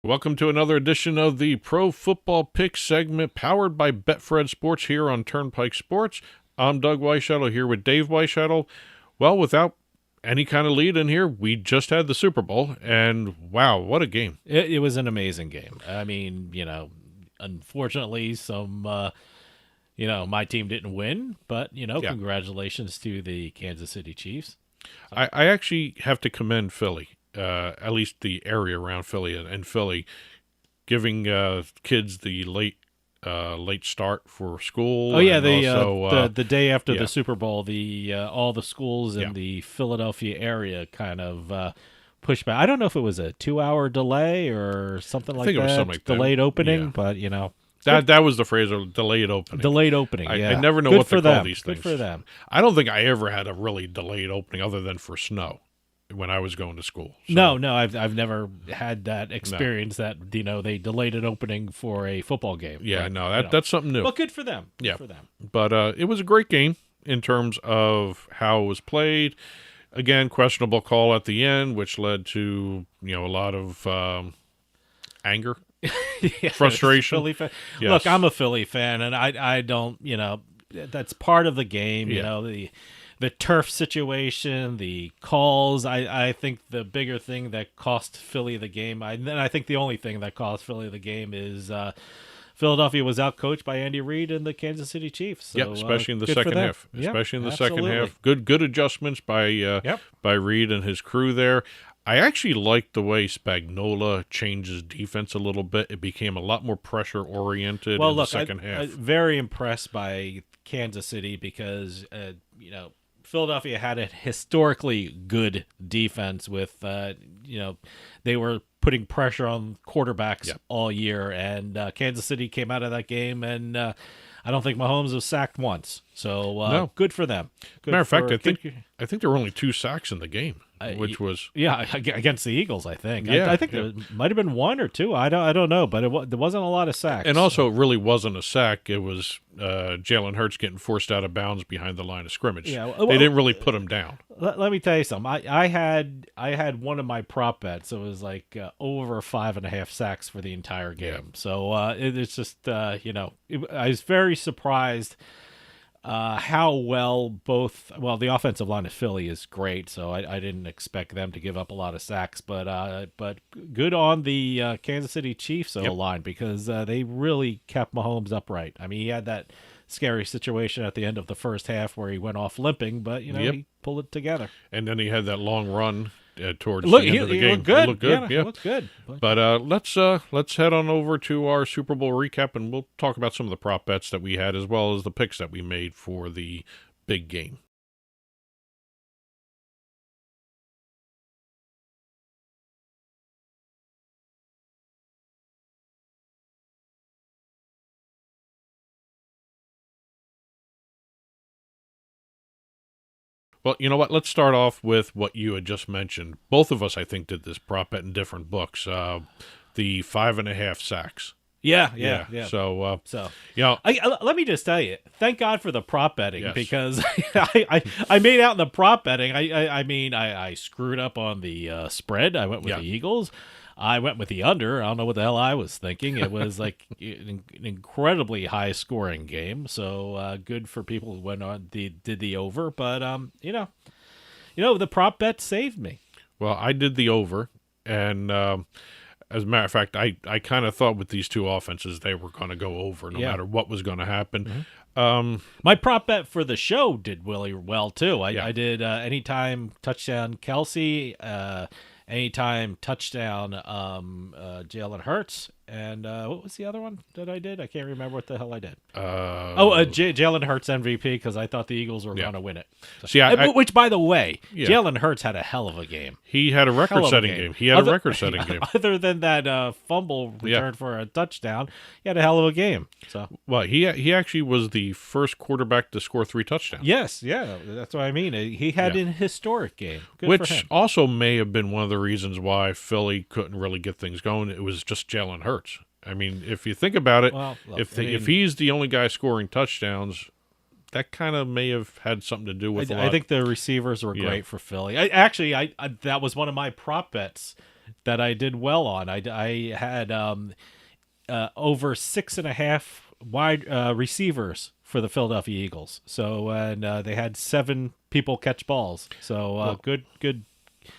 Welcome to another edition of the Pro Football Pick segment powered by BetfredSports here on Turnpike Sports. I'm Doug Weishuttle here with Dave Weishuttle. Well, without any kind of lead in here, we just had the Super Bowl, and wow, what a game. It was an amazing game. I mean, unfortunately, my team didn't win, but, congratulations to the Kansas City Chiefs. I actually have to commend Philly. At least the area around Philly and Philly, giving kids the late start for school. Oh yeah, and the day after the Super Bowl, all the schools in the Philadelphia area kind of pushed back. I don't know if it was a 2-hour delay or something like that. I think it was something like that. Delayed opening, but that was the phrase, of delayed opening. Delayed opening. I never know what to call these things. Good for them. I don't think I ever had a really delayed opening other than for snow when I was going to school. So. No, I've never had that experience that they delayed an opening for a football game. Yeah, that's something new. Well, good for them. Yeah, good for them. But it was a great game in terms of how it was played. Again, questionable call at the end, which led to a lot of anger, frustration. Philly fan. Yes. Look, I'm a Philly fan, and I don't. That's part of the game. The turf situation, the calls. I think the bigger thing that cost Philly the game, I think the only thing that cost Philly the game is Philadelphia was outcoached by Andy Reid and the Kansas City Chiefs. So, especially in the second half. Especially in the second half. Good adjustments by Reid and his crew there. I actually liked the way Spagnuolo changed his defense a little bit. It became a lot more pressure-oriented in the second half. I'm very impressed by Kansas City because, Philadelphia had a historically good defense with, they were putting pressure on quarterbacks all year, and Kansas City came out of that game, and I don't think Mahomes was sacked once. So good for them. Matter of fact, I think there were only 2 sacks in the game, which was against the Eagles. I think. Yeah, I think there might have been 1 or 2. I don't know, but there wasn't a lot of sacks. And also, it really wasn't a sack. It was Jalen Hurts getting forced out of bounds behind the line of scrimmage. Yeah, they didn't really put him down. Let me tell you something. I had one of my prop bets. It was like over 5.5 sacks for the entire game. Yeah. So it's just I was very surprised. How well the offensive line of Philly is great, so I didn't expect them to give up a lot of sacks, but good on the Kansas City Chiefs line because they really kept Mahomes upright. I mean, he had that scary situation at the end of the first half where he went off limping, but he pulled it together. And then he had that long run towards the end of the game. He looked good. He looked good. But let's head on over to our Super Bowl recap, and we'll talk about some of the prop bets that we had as well as the picks that we made for the big game. Well, you know what? Let's start off with what you had just mentioned. Both of us, I think, did this prop bet in different books. The 5.5 sacks. Yeah. So, let me just tell you, thank God for the prop betting because I made out in the prop betting. I screwed up on the spread. I went with the Eagles. I went with the under. I don't know what the hell I was thinking. It was like an incredibly high scoring game. So good for people who went on did the over. But the prop bet saved me. Well, I did the over, and as a matter of fact, I kind of thought with these 2 offenses they were going to go over no matter what was going to happen. Mm-hmm. My prop bet for the show did really well too. I did anytime touchdown Kelsey. Anytime touchdown Jalen Hurts. And what was the other one that I did? I can't remember what the hell I did. Jalen Hurts MVP because I thought the Eagles were going to win it. So, which, by the way, Jalen Hurts had a hell of a game. He had a record-setting game. He had a record-setting game. Other than that fumble return for a touchdown, he had a hell of a game. So, well, he actually was the first quarterback to score 3 touchdowns. Yes, that's what I mean. He had an historic game. Good which for him. Also may have been one of the reasons why Philly couldn't really get things going. It was just Jalen Hurts. I mean, if you think about it, if he's the only guy scoring touchdowns, that kind of may have had something to do with I think the receivers were great for Philly. That was one of my prop bets that I did well on. I had over 6.5 wide receivers for the Philadelphia Eagles. So and they had 7 people catch balls. So good.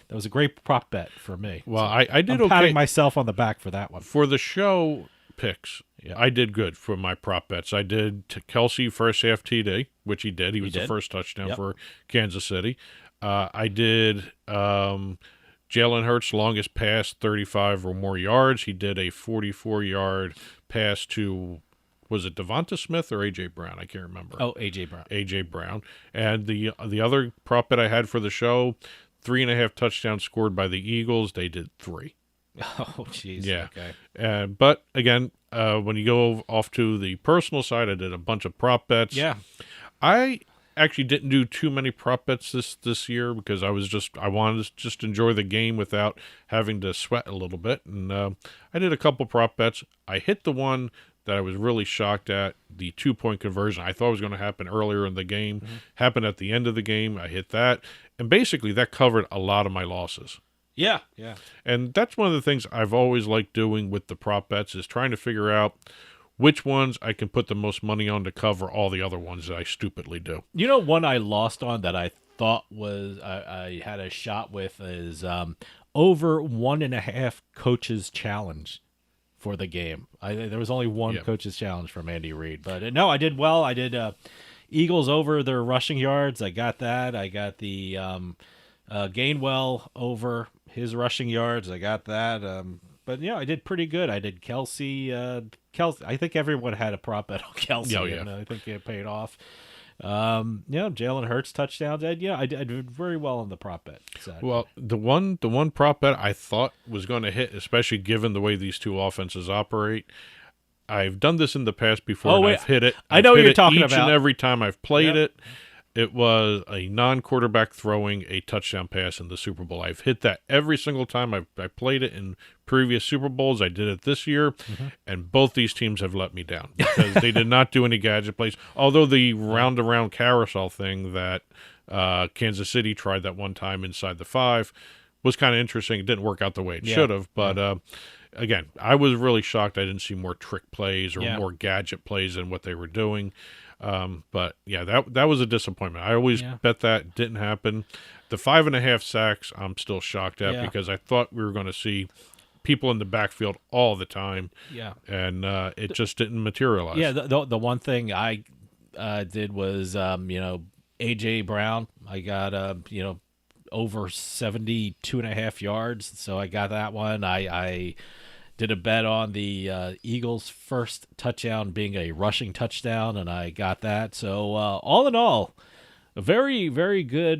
That was a great prop bet for me. Well, So I did I'm okay patting myself on the back for that one. for the show picks. Yeah. I did good for my prop bets. I did Kelsey first half TD, which he did. He was the first touchdown for Kansas City. I did Jalen Hurts longest pass, 35 or more yards. He did a 44-yard pass to, was it Devonta Smith or A.J. Brown? I can't remember. Oh, A.J. Brown. A.J. Brown. And the other prop bet I had for the show, 3.5 touchdowns scored by the Eagles. They did 3. Oh, jeez. Yeah. Okay. But again, when you go off to the personal side, I did a bunch of prop bets. Yeah. I actually didn't do too many prop bets this year because I wanted to just enjoy the game without having to sweat a little bit. And I did a couple prop bets. I hit the one that I was really shocked at, the 2-point conversion. I thought it was going to happen earlier in the game. Happened at the end of the game. I hit that. And basically that covered a lot of my losses. Yeah. And that's one of the things I've always liked doing with the prop bets is trying to figure out which ones I can put the most money on to cover all the other ones that I stupidly do. You know, one I lost on that I thought was I had a shot with is over 1.5 coaches challenge for the game. There was only one coach's challenge from Andy Reid, but no, I did well. I did Eagles over their rushing yards. I got that. I got the Gainwell over his rushing yards. I got that. But yeah, I did pretty good. I did Kelsey. I think everyone had a prop bet on Kelsey. Oh, yeah. And I think it paid off. Jalen Hurts touchdowns. I did very well on the prop bet side. Well, the one prop bet I thought was going to hit, especially given the way these two offenses operate. I've done this in the past before, and I've hit it. I know what you're talking each about. and every time I've played it. It was a non-quarterback throwing a touchdown pass in the Super Bowl. I've hit that every single time I played it in previous Super Bowls. I did it this year, and both these teams have let me down because they did not do any gadget plays. Although the round-around carousel thing that Kansas City tried that one time inside the 5 was kind of interesting. It didn't work out the way it should have, but again, I was really shocked I didn't see more trick plays or more gadget plays than what they were doing. But yeah, that was a disappointment. I always bet that didn't happen. The 5.5 sacks, I'm still shocked at because I thought we were going to see people in the backfield all the time. Yeah, and it just didn't materialize. Yeah, the one thing I did was AJ Brown. I got over 72.5 yards, so I got that one. I did a bet on the Eagles' first touchdown being a rushing touchdown, and I got that. So all in all, a very, very good,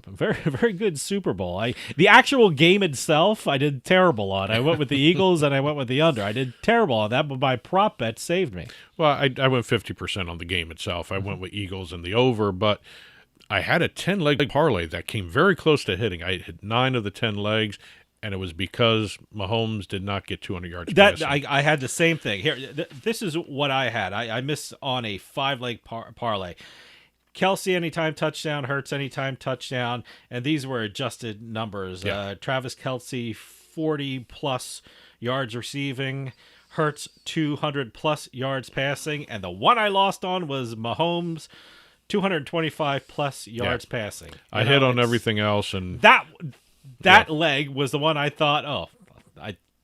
very good Super Bowl. The actual game itself, I did terrible on. I went with the Eagles and I went with the under. I did terrible on that, but my prop bet saved me. Well, I went 50% on the game itself. I went with Eagles and the over, but I had a 10-leg parlay that came very close to hitting. I hit 9 of the 10 legs. And it was because Mahomes did not get 200 yards passing. I had the same thing. Here, this is what I had. I missed on a 5-leg parlay. Kelsey anytime touchdown, Hurts anytime touchdown, and these were adjusted numbers. Yeah. Travis Kelsey, 40-plus yards receiving. Hurts, 200-plus yards passing. And the one I lost on was Mahomes, 225-plus yards passing. I hit on everything else. And That leg was the one I thought,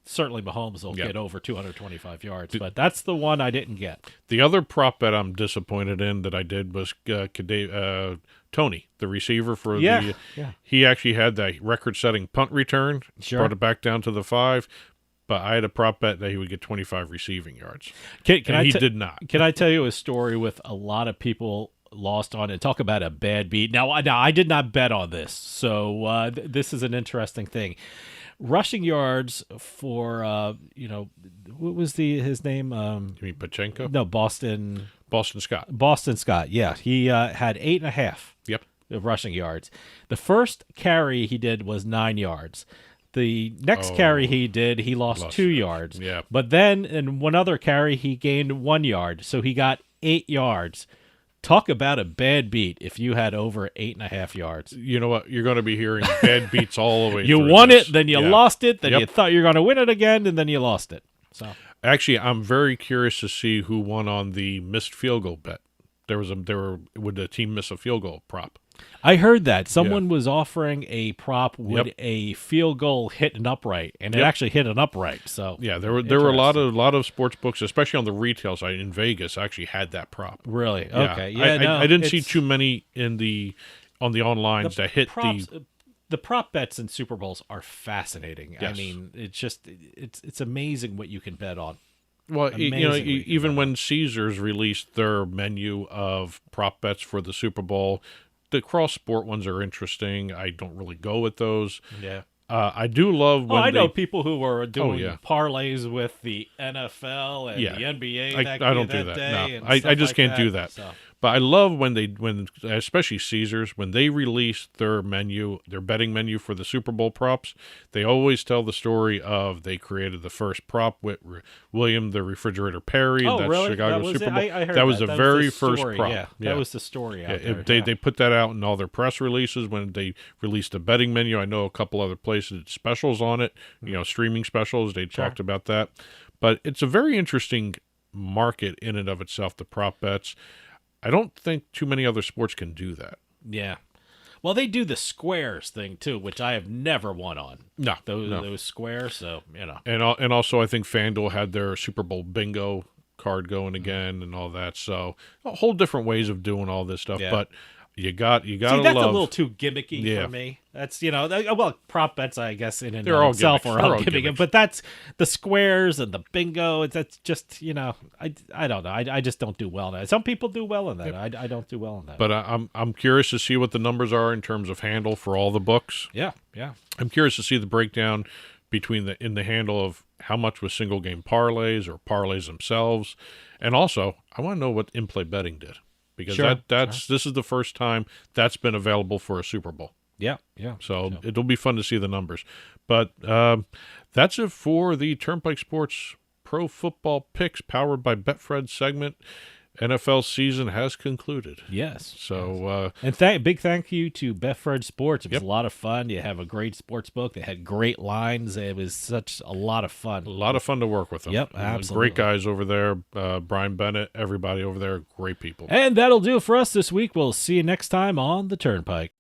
certainly Mahomes will get over 225 yards, but that's the one I didn't get. The other prop bet I'm disappointed in that I did was Tony, the receiver for he actually had that record-setting punt return, brought it back down to the 5, but I had a prop bet that he would get 25 receiving yards. He did not. Can I tell you a story with a lot of people lost on, and talk about a bad beat. Now I did not bet on this, so this is an interesting thing. Rushing yards for what was his name? You mean Pachenko? No, Boston Scott. Boston Scott. Yeah, he had 8.5. Yep. Of rushing yards. The first carry he did was 9 yards. The next carry he did, he lost 2 yards. Yeah. But then in one other carry, he gained 1 yard, so he got 8 yards Talk about a bad beat if you had over 8.5 yards. You know what? You're going to be hearing bad beats all the way You through won this. it, then you Yeah. lost it, then Yep. you thought you were going to win it again, and then you lost it. So Actually, I'm very curious to see who won on the missed field goal bet. Would the team miss a field goal prop? I heard that someone was offering a prop with Yep. a field goal hit an upright, and it Yep. actually hit an upright. So Yeah, there were a lot of sports books, especially on the retail side in Vegas, actually had that prop. really Yeah. okay. Yeah, I didn't see it's- too many on the onlines that hit props, the. the prop bets in Super Bowls are fascinating. I Yes. mean, it's amazing what you can bet on. Well, Amazing week, even when Caesars released their menu of prop bets for the Super Bowl, the cross sport ones are interesting. I don't really go with those. Yeah. I do love when I know people who are doing yeah. parlays with the NFL and Yeah. the NBA. I don't do that. Day No, and I stuff just like can't do that. So, But I love when especially Caesars, when they release their menu, their betting menu for the Super Bowl props, they always tell the story of they created the first prop with William the Refrigerator Perry. oh, That's really? Chicago That was Super it? Bowl. I heard that was the very the first story, prop. Yeah, that was the story out there. They put that out in all their press releases when they released the betting menu. I know a couple other places did specials on it, streaming specials. They talked about that. But it's a very interesting market in and of itself, the prop bets. I don't think too many other sports can do that. Yeah. Well, they do the squares thing too, which I have never won on. No, Those squares, so And also, I think FanDuel had their Super Bowl bingo card going again and all that. So a whole different ways of doing all this stuff. Yeah. But you got See, to that's love. a little too gimmicky Yeah. for me. That's prop bets, I guess, in and They're of all itself gimmicks. are They're all all gimmicky. gimmicks. But that's the squares and the bingo. That's just I don't know. I just don't do well in that. Some people do well in that. I don't do well in that. But I'm curious to see what the numbers are in terms of handle for all the books. yeah. I'm curious to see the breakdown between the handle of how much was single game parlays or parlays themselves, and also I want to know what in-play betting did, because this is the first time that's been available for a Super Bowl. Yeah. So it'll be fun to see the numbers. But that's it for the Turnpike Sports Pro Football Picks powered by Betfred segment. NFL season has concluded. Yes. So And big thank you to Betfred Sports. It was a lot of fun. You have a great sports book. They had great lines. It was such a lot of fun. a lot of fun to work with them. Yep, absolutely. Great guys over there. Brian Bennett, everybody over there, great people. And that'll do it for us this week. We'll see you next time on the Turnpike.